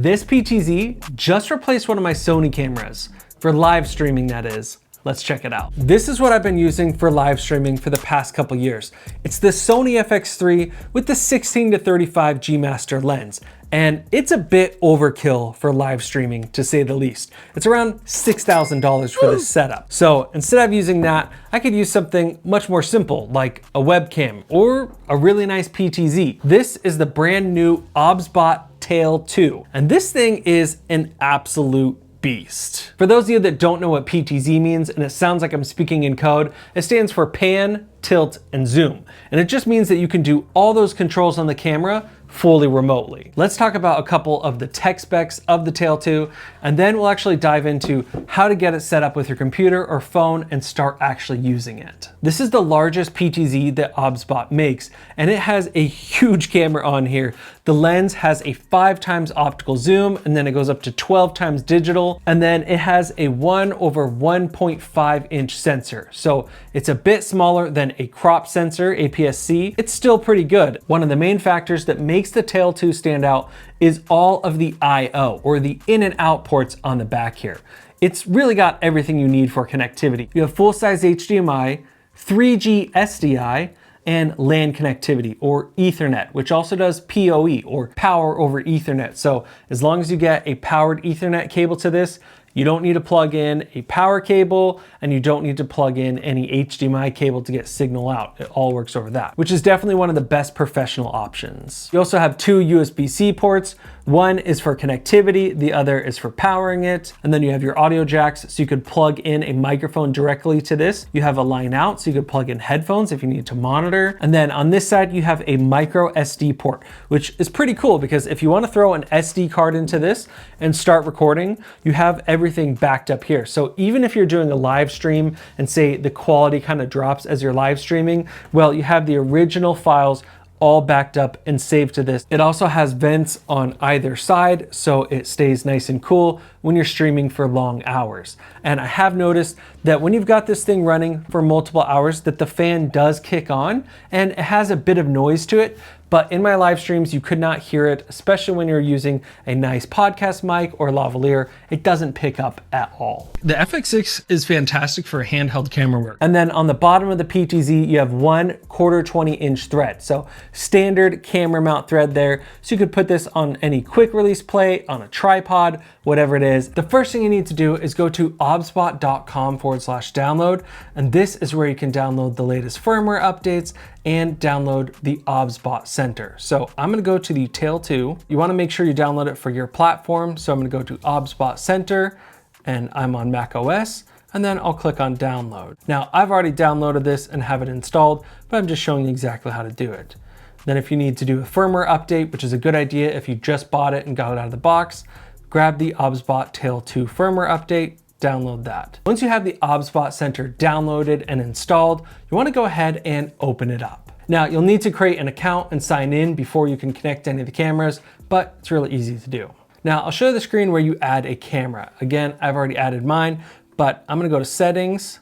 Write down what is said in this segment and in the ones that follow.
This PTZ just replaced one of my Sony cameras, for live streaming that is. Let's check it out. This is what I've been using for live streaming for the past couple years. It's the Sony FX3 with the 16 to 35 G Master lens. And it's a bit overkill for live streaming, to say the least. It's around $6,000 for this setup. So instead of using that, I could use something much more simple, like a webcam or a really nice PTZ. This is the brand new OBSBOT Tail 2. And this thing is an absolute beast. For those of you that don't know what PTZ means, and it sounds like I'm speaking in code, it stands for pan, tilt, and zoom. And it just means that you can do all those controls on the camera fully remotely. Let's talk about a couple of the tech specs of the Tail 2, and then we'll actually dive into how to get it set up with your computer or phone and start actually using it. This is the largest PTZ that OBSBOT makes, and it has a huge camera on here. The lens has a 5x optical zoom, and then it goes up to 12x digital, and then it has a 1/1.5 inch sensor. So it's a bit smaller than a crop sensor, APS-C. It's still pretty good. One of the main factors that makes the Tail 2 stand out is all of the I/O, or the in and out ports on the back here. It's really got everything you need for connectivity. You have full-size HDMI, 3G SDI, and LAN connectivity, or Ethernet, which also does PoE, or power over Ethernet. So as long as you get a powered Ethernet cable to this, you don't need to plug in a power cable, and you don't need to plug in any HDMI cable to get signal out. It all works over that, which is definitely one of the best professional options. You also have two USB-C ports. One is for connectivity, the other is for powering it. And then you have your audio jacks, so you could plug in a microphone directly to this. You have a line out, so you could plug in headphones if you need to monitor. And then on this side, you have a micro SD port, which is pretty cool because if you want to throw an SD card into this and start recording, you have everything backed up here. So even if you're doing a live stream and say the quality kind of drops as you're live streaming, well, you have the original files all backed up and saved to this. It also has vents on either side, so it stays nice and cool when you're streaming for long hours. And I have noticed that when you've got this thing running for multiple hours, that the fan does kick on and it has a bit of noise to it. But in my live streams, you could not hear it, especially when you're using a nice podcast mic or lavalier. It doesn't pick up at all. The FX6 is fantastic for handheld camera work. And then on the bottom of the PTZ, you have 1/4 20-inch thread. So standard camera mount thread there. So you could put this on any quick release plate, on a tripod, whatever it is. The first thing you need to do is go to obsbot.com/download. And this is where you can download the latest firmware updates and download the OBSBOT Center. So I'm gonna go to the Tail 2. You wanna make sure you download it for your platform. So I'm gonna go to OBSBOT Center, and I'm on Mac OS, and then I'll click on download. Now I've already downloaded this and have it installed, but I'm just showing you exactly how to do it. Then if you need to do a firmware update, which is a good idea if you just bought it and got it out of the box, grab the OBSBOT Tail 2 firmware update, download that. Once you have the OBSBOT Center downloaded and installed, you want to go ahead and open it up. Now you'll need to create an account and sign in before you can connect to any of the cameras, but it's really easy to do. Now I'll show you the screen where you add a camera. Again, I've already added mine, but I'm gonna go to settings,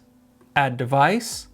add device,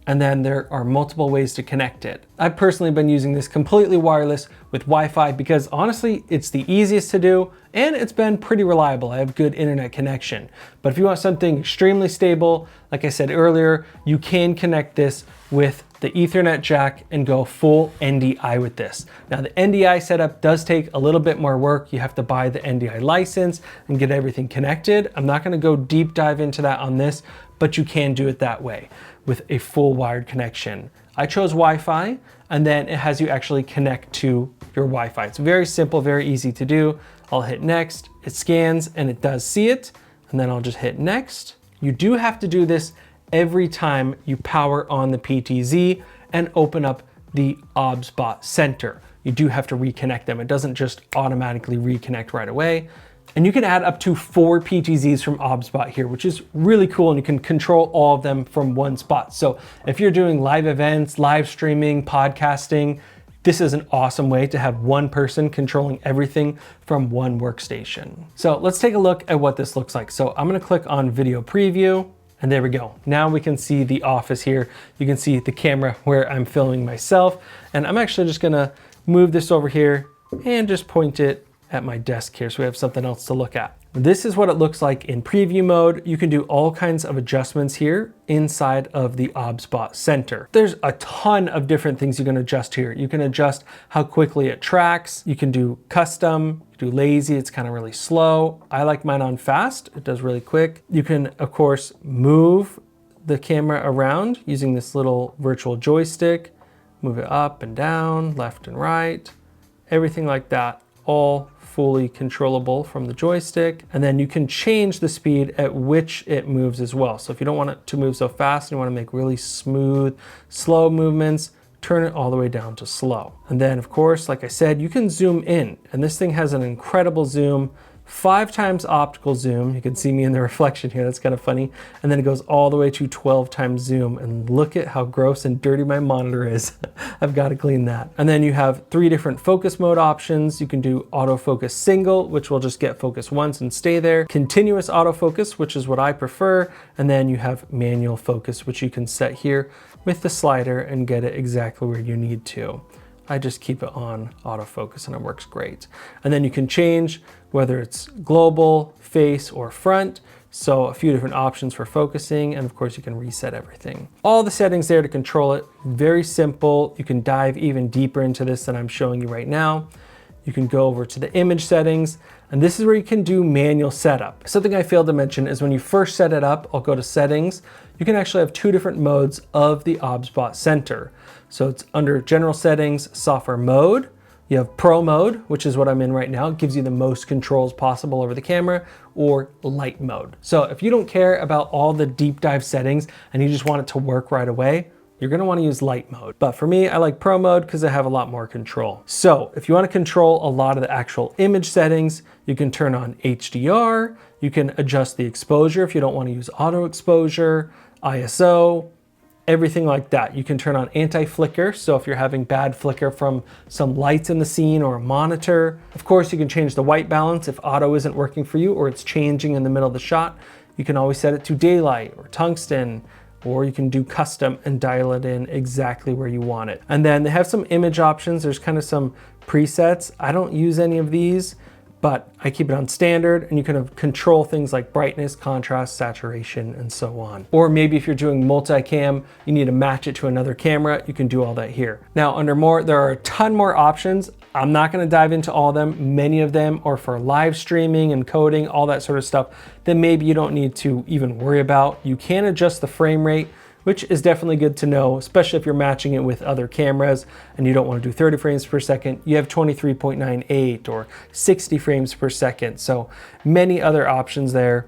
and then there are multiple ways to connect it. I've personally been using this completely wireless with Wi-Fi because honestly, it's the easiest to do and it's been pretty reliable. I have good internet connection. But if you want something extremely stable, like I said earlier, you can connect this with the Ethernet jack and go full NDI with this. Now the NDI setup does take a little bit more work. You have to buy the NDI license and get everything connected. I'm not gonna go deep dive into that on this, but you can do it that way with a full wired connection. I chose Wi-Fi, and then it has you actually connect to your Wi-Fi. It's very simple, very easy to do. I'll hit next, it scans and it does see it, and then I'll just hit next. You do have to do this every time you power on the PTZ and open up the OBSBOT Center. You do have to reconnect them. It doesn't just automatically reconnect right away. And you can add up to 4 PTZs from OBSBOT here, which is really cool, and you can control all of them from one spot. So if you're doing live events, live streaming, podcasting, this is an awesome way to have one person controlling everything from one workstation. So let's take a look at what this looks like. So I'm gonna click on video preview, and there we go. Now we can see the office here. You can see the camera where I'm filming myself. And I'm actually just gonna move this over here and just point it at my desk here so we have something else to look at. This is what it looks like in preview mode. You can do all kinds of adjustments here inside of the OBSBOT Center. There's a ton of different things you can adjust here. You can adjust how quickly it tracks. You can do custom, do lazy, it's kind of really slow. I like mine on fast, it does really quick. You can, of course, move the camera around using this little virtual joystick, move it up and down, left and right, everything like that, all fully controllable from the joystick. And then you can change the speed at which it moves as well. So if you don't want it to move so fast, and you want to make really smooth, slow movements, turn it all the way down to slow. And then of course, like I said, you can zoom in, and this thing has an incredible zoom, 5 times optical zoom. You can see me in the reflection here, that's kind of funny. And then it goes all the way to 12 times zoom, and look at how gross and dirty my monitor is. I've got to clean that. And then you have 3 different focus mode options. You can do autofocus single, which will just get focus once and stay there. Continuous autofocus, which is what I prefer. And then you have manual focus, which you can set here with the slider and get it exactly where you need to. I just keep it on autofocus and it works great. And then you can change whether it's global, face, or front. So a few different options for focusing, and of course you can reset everything. All the settings there to control it, very simple. You can dive even deeper into this than I'm showing you right now. You can go over to the image settings, and this is where you can do manual setup. Something I failed to mention is when you first set it up, I'll go to settings, you can actually have 2 different modes of the OBSBOT Center. So it's under general settings, software mode. You have pro mode, which is what I'm in right now. It gives you the most controls possible over the camera, or light mode. So if you don't care about all the deep dive settings and you just want it to work right away, you're gonna wanna use light mode. But for me, I like pro mode because I have a lot more control. So if you wanna control a lot of the actual image settings, you can turn on HDR, you can adjust the exposure if you don't wanna use auto exposure, ISO, everything like that. You can turn on anti-flicker, so if you're having bad flicker from some lights in the scene or a monitor. Of course, you can change the white balance if auto isn't working for you or it's changing in the middle of the shot. You can always set it to daylight or tungsten, or you can do custom and dial it in exactly where you want it. And then they have some image options. There's kind of some presets. I don't use any of these, but I keep it on standard, and you can control things like brightness, contrast, saturation, and so on. Or maybe if you're doing multicam, you need to match it to another camera, you can do all that here. Now under more, there are a ton more options. I'm not gonna dive into all of them. Many of them are for live streaming and coding, all that sort of stuff that maybe you don't need to even worry about. You can adjust the frame rate, which is definitely good to know, especially if you're matching it with other cameras and you don't want to do 30 frames per second. You have 23.98 or 60 frames per second. So many other options there,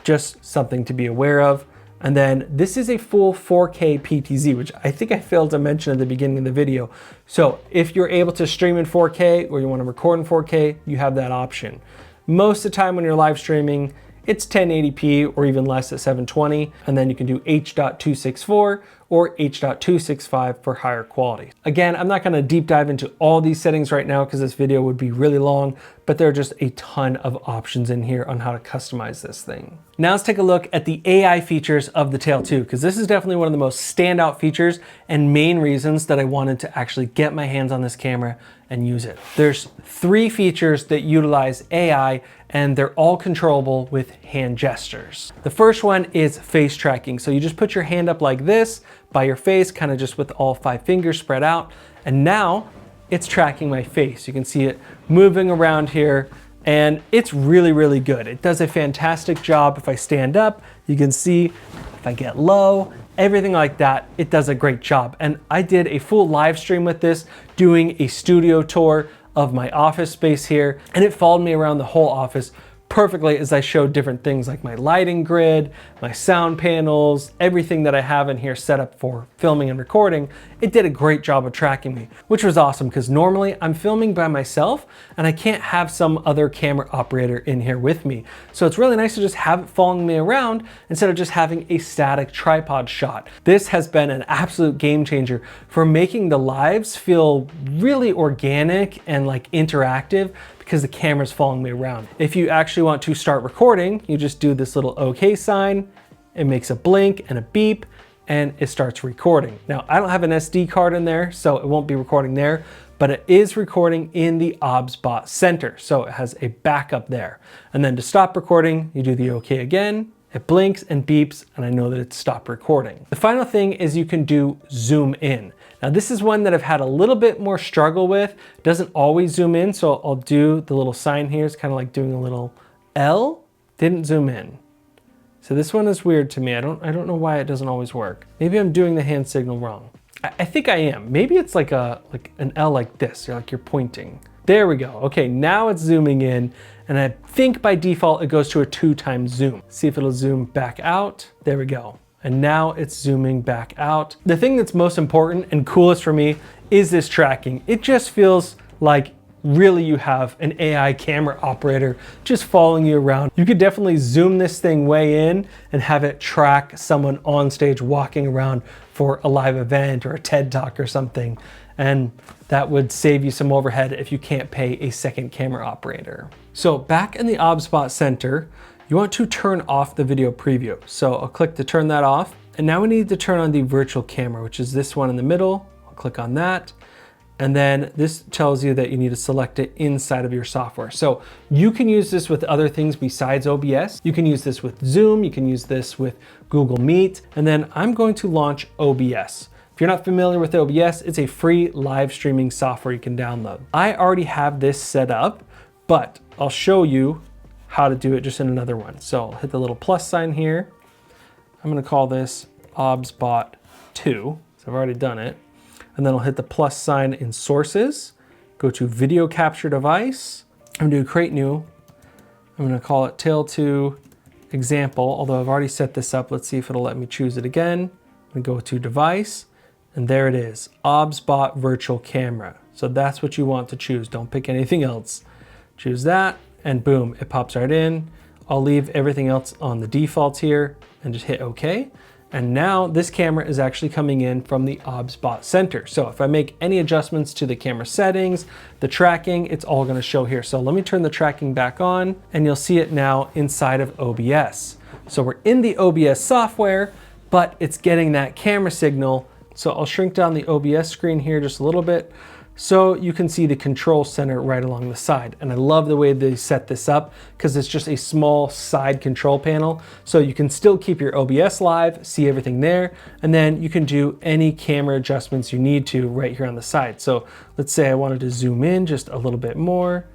just something to be aware of. And then this is a full 4K PTZ, which I think I failed to mention at the beginning of the video. So if you're able to stream in 4K or you want to record in 4K, you have that option. Most of the time when you're live streaming, it's 1080p or even less at 720, and then you can do H.264 or H.265 for higher quality. Again, I'm not gonna deep dive into all these settings right now because this video would be really long, but there are just a ton of options in here on how to customize this thing. Now let's take a look at the AI features of the Tail 2, because this is definitely one of the most standout features and main reasons that I wanted to actually get my hands on this camera and use it. There's 3 features that utilize AI, and they're all controllable with hand gestures. The first one is face tracking. So you just put your hand up like this by your face, kind of just with all 5 fingers spread out. And now it's tracking my face. You can see it moving around here, and it's really, really good. It does a fantastic job. If I stand up, you can see if I get low, everything like that, it does a great job. And I did a full live stream with this, doing a studio tour of my office space here, and it followed me around the whole office perfectly as I showed different things like my lighting grid, my sound panels, everything that I have in here set up for filming and recording. It did a great job of tracking me, which was awesome because normally I'm filming by myself and I can't have some other camera operator in here with me. So it's really nice to just have it following me around instead of just having a static tripod shot. This has been an absolute game changer for making the lives feel really organic and like interactive, because the camera's following me around. If you actually want to start recording, you just do this little OK sign. It makes a blink and a beep, and it starts recording. Now, I don't have an SD card in there, so it won't be recording there, but it is recording in the OBSBOT center. So it has a backup there. And then to stop recording, you do the OK again. It blinks and beeps, and I know that it's stopped recording. The final thing is you can do zoom in. Now this is one that I've had a little bit more struggle with. It doesn't always zoom in, so I'll do the little sign here. It's kind of like doing a little L. Didn't zoom in. So this one is weird to me. I don't know why it doesn't always work. Maybe I'm doing the hand signal wrong. I think I am. Maybe it's like an L like this, like you're pointing. There we go. Okay, now it's zooming in, and I think by default it goes to a 2x zoom. See if it'll zoom back out. There we go. And now it's zooming back out. The thing that's most important and coolest for me is this tracking. It just feels like really you have an AI camera operator just following you around. You could definitely zoom this thing way in and have it track someone on stage walking around for a live event or a TED Talk or something. And that would save you some overhead if you can't pay a second camera operator. So back in the OBSBOT center, you want to turn off the video preview. So I'll click to turn that off. And now we need to turn on the virtual camera, which is this one in the middle. I'll click on that. And then this tells you that you need to select it inside of your software. So you can use this with other things besides OBS. You can use this with Zoom. You can use this with Google Meet. And then I'm going to launch OBS. If you're not familiar with OBS, it's a free live streaming software you can download. I already have this set up, but I'll show you how to do it just in another one. So I'll hit the little plus sign here. I'm gonna call this OBSBOT 2, so I've already done it. And then I'll hit the plus sign in sources, go to video capture device. I'm gonna do create new. I'm gonna call it Tail 2 example, although I've already set this up. Let's see if it'll let me choose it again. I'm gonna go to device, and there it is, OBSBOT virtual camera. So that's what you want to choose. Don't pick anything else. Choose that, and boom, it pops right in. I'll leave everything else on the defaults here and just hit OK. And now this camera is actually coming in from the OBSBOT center. So if I make any adjustments to the camera settings, the tracking, it's all gonna show here. So let me turn the tracking back on, and you'll see it now inside of OBS. So we're in the OBS software, but it's getting that camera signal. So I'll shrink down the OBS screen here just a little bit so you can see the control center right along the side. And I love the way they set this up because it's just a small side control panel. So you can still keep your OBS live, see everything there, and then you can do any camera adjustments you need to right here on the side. So let's say I wanted to zoom in just a little bit more.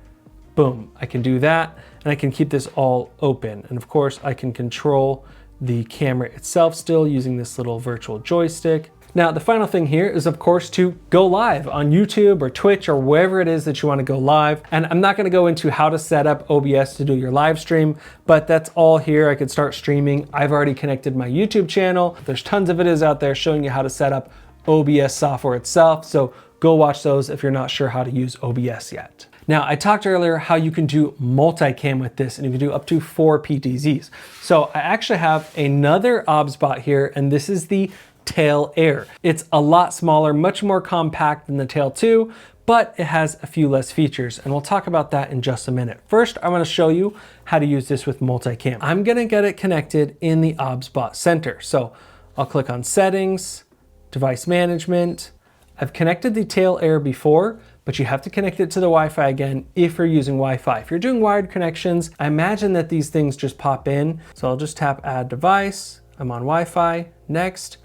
Boom, I can do that, and I can keep this all open. And of course, I can control the camera itself still using this little virtual joystick. Now, the final thing here is, of course, to go live on YouTube or Twitch or wherever it is that you want to go live. And I'm not going to go into how to set up OBS to do your live stream, but that's all here. I could start streaming. I've already connected my YouTube channel. There's tons of videos out there showing you how to set up OBS software itself. So go watch those if you're not sure how to use OBS yet. Now, I talked earlier how you can do multicam with this, and you can do up to 4 PTZs. So I actually have another OBSBOT here, and this is the Tail Air. It's a lot smaller, much more compact than the Tail 2, but it has a few less features, and we'll talk about that in just a minute. First, I want to show you how to use this with multicam. I'm going to get it connected in the OBSBOT center. So I'll click on settings, device management. I've connected the Tail Air before, but you have to connect it to the Wi-Fi again if you're using Wi-Fi. If you're doing wired connections, I imagine that these things just pop in. So I'll just tap add device. I'm on Wi-Fi. Next.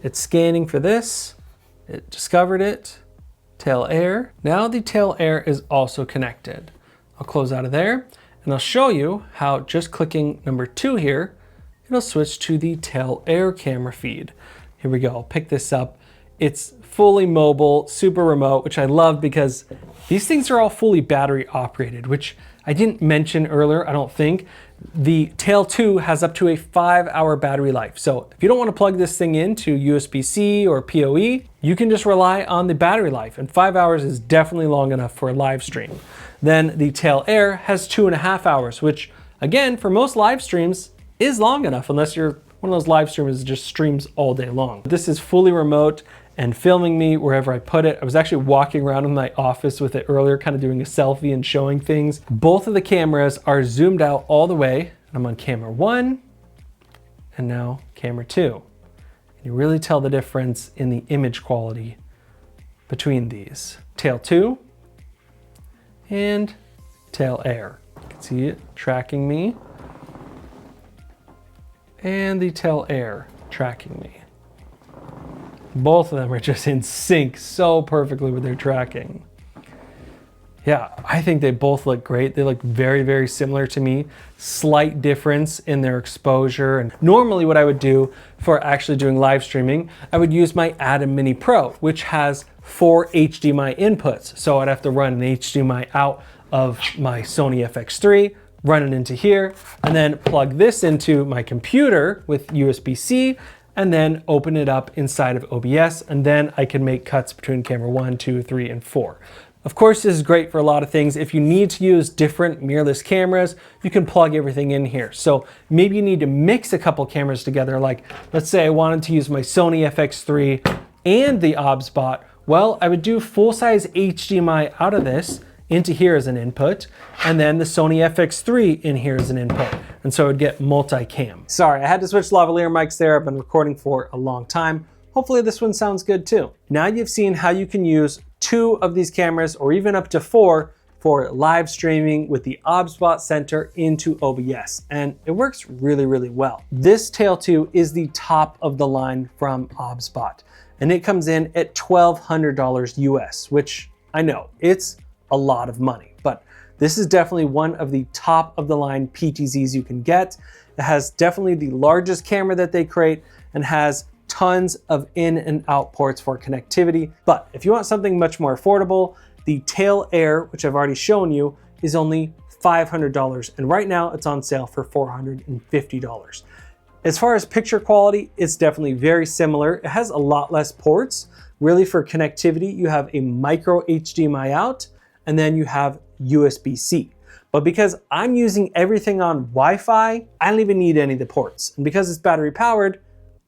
It's scanning for this. It discovered it. Tail Air. Now the Tail Air is also connected. I'll close out of there, and I'll show you how just clicking number 2 here, it'll switch to the Tail Air camera feed. Here we go. I'll pick this up. It's fully mobile, super remote, which I love because these things are all fully battery operated, which I didn't mention earlier, I don't think. The Tail 2 has up to a 5-hour battery life. So if you don't want to plug this thing into USB-C or PoE, you can just rely on the battery life, and 5 hours is definitely long enough for a live stream. Then the Tail Air has 2.5 hours, which again, for most live streams is long enough, unless you're one of those live streamers that just streams all day long. This is fully remote and filming me wherever I put it. I was actually walking around in my office with it earlier, kind of doing a selfie and showing things. Both of the cameras are zoomed out all the way. I'm on camera 1 and now camera 2. And You really tell the difference in the image quality between these. Tail 2 and Tail Air. You can see it tracking me. And the Tail Air tracking me. Both of them are just in sync so perfectly with their tracking. Yeah, I think they both look great. They look very, very similar to me. Slight difference in their exposure. And normally what I would do for actually doing live streaming, I would use my Atom Mini Pro, which has 4 HDMI inputs. So I'd have to run an HDMI out of my Sony FX3, run it into here, and then plug this into my computer with USB-C, and then open it up inside of OBS, and then I can make cuts between camera 1, 2, 3, and 4. Of course, this is great for a lot of things. If you need to use different mirrorless cameras, you can plug everything in here. So maybe you need to mix a couple cameras together. Like, let's say I wanted to use my Sony FX3 and the OBSBOT. Well, I would do full-size HDMI out of this into here as an input, and then the Sony FX3 in here as an input. And so it would get multi-cam. Sorry, I had to switch lavalier mics there. I've been recording for a long time. Hopefully this one sounds good too. Now you've seen how you can use 2 of these cameras, or even up to 4, for live streaming with the OBSBOT Center into OBS, and it works really, really well. This Tail 2 is the top of the line from OBSBOT, and it comes in at $1,200 US, which I know, it's a lot of money, but this is definitely one of the top of the line PTZs you can get. It has definitely the largest camera that they create and has tons of in and out ports for connectivity. But if you want something much more affordable, the Tail Air, which I've already shown you, is only $500. And right now it's on sale for $450. As far as picture quality, it's definitely very similar. It has a lot less ports. Really, for connectivity, you have a micro HDMI out, and then you have USB-C. But because I'm using everything on Wi-Fi, I don't even need any of the ports. And because it's battery powered,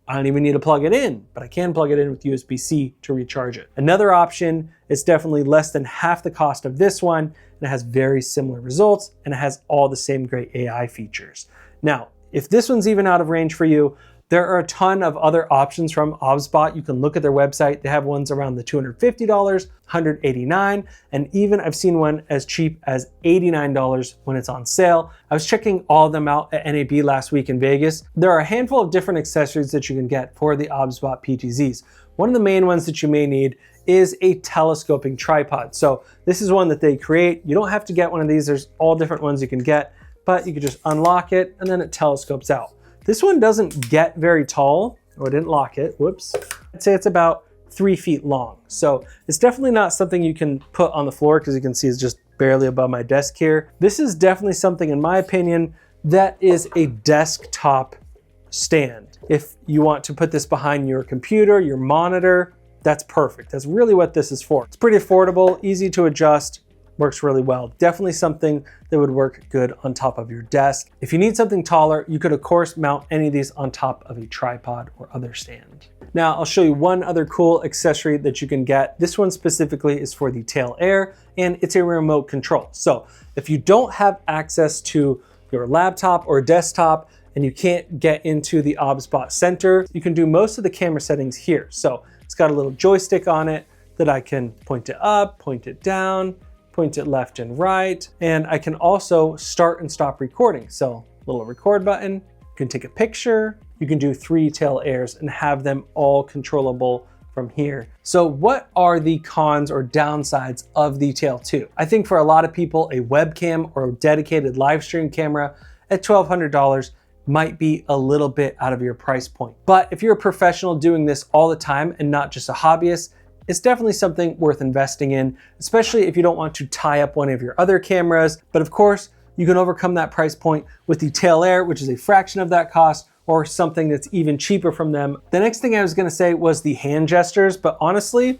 I don't even need to plug it in, but I can plug it in with USB-C to recharge it. Another option is definitely less than half the cost of this one, and it has very similar results, and it has all the same great AI features. Now, if this one's even out of range for you, there are a ton of other options from OBSBOT. You can look at their website. They have ones around the $250, $189, and even I've seen one as cheap as $89 when it's on sale. I was checking all of them out at NAB last week in Vegas. There are a handful of different accessories that you can get for the OBSBOT PTZs. One of the main ones that you may need is a telescoping tripod. So this is one that they create. You don't have to get one of these. There's all different ones you can get, but you can just unlock it and then it telescopes out. This one doesn't get very tall. Oh, I didn't lock it, whoops. I'd say it's about 3 feet long. So it's definitely not something you can put on the floor, because you can see it's just barely above my desk here. This is definitely something, in my opinion, that is a desktop stand. If you want to put this behind your computer, your monitor, that's perfect. That's really what this is for. It's pretty affordable, easy to adjust, works really well. Definitely something that would work good on top of your desk. If you need something taller, you could of course mount any of these on top of a tripod or other stand. Now I'll show you one other cool accessory that you can get. This one specifically is for the Tail Air, and it's a remote control. So if you don't have access to your laptop or desktop and you can't get into the OBSBOT Center, you can do most of the camera settings here. So it's got a little joystick on it that I can point it up, point it down, point it left and right, and I can also start and stop recording. So little record button, you can take a picture, you can do 3 Tail Airs and have them all controllable from here. So what are the cons or downsides of the Tail 2? I think for a lot of people, a webcam or a dedicated live stream camera at $1,200 might be a little bit out of your price point. But if you're a professional doing this all the time and not just a hobbyist, it's definitely something worth investing in, especially if you don't want to tie up one of your other cameras. But of course, you can overcome that price point with the Tail Air, which is a fraction of that cost, or something that's even cheaper from them. The next thing I was gonna say was the hand gestures, but honestly,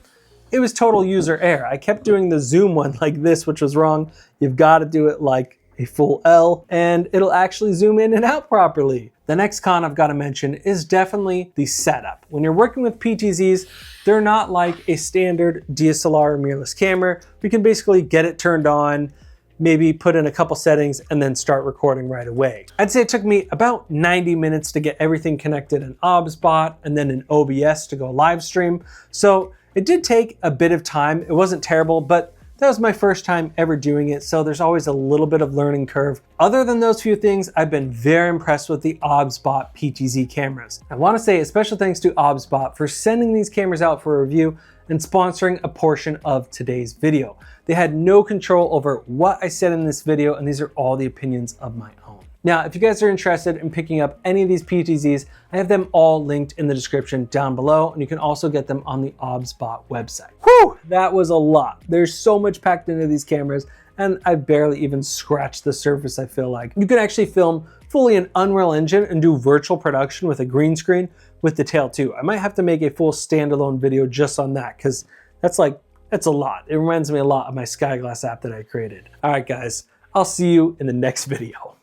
it was total user error. I kept doing the zoom one like this, which was wrong. You've gotta do it like a full L, and it'll actually zoom in and out properly. The next con I've got to mention is definitely the setup. When you're working with PTZs, they're not like a standard DSLR or mirrorless camera. We can basically get it turned on, maybe put in a couple settings and then start recording right away. I'd say it took me about 90 minutes to get everything connected in OBSBOT and then in OBS to go live stream. So it did take a bit of time. It wasn't terrible, but that was my first time ever doing it, so there's always a little bit of learning curve. Other than those few things, I've been very impressed with the OBSBOT PTZ cameras. I want to say a special thanks to OBSBOT for sending these cameras out for a review and sponsoring a portion of today's video. They had no control over what I said in this video, and these are all the opinions of my own. Now, if you guys are interested in picking up any of these PTZs, I have them all linked in the description down below, and you can also get them on the OBSBOT website. Whew, that was a lot. There's so much packed into these cameras, and I barely even scratched the surface, I feel like. You can actually film fully in Unreal Engine and do virtual production with a green screen with the Tail 2. I might have to make a full standalone video just on that, because that's a lot. It reminds me a lot of my Skyglass app that I created. All right, guys, I'll see you in the next video.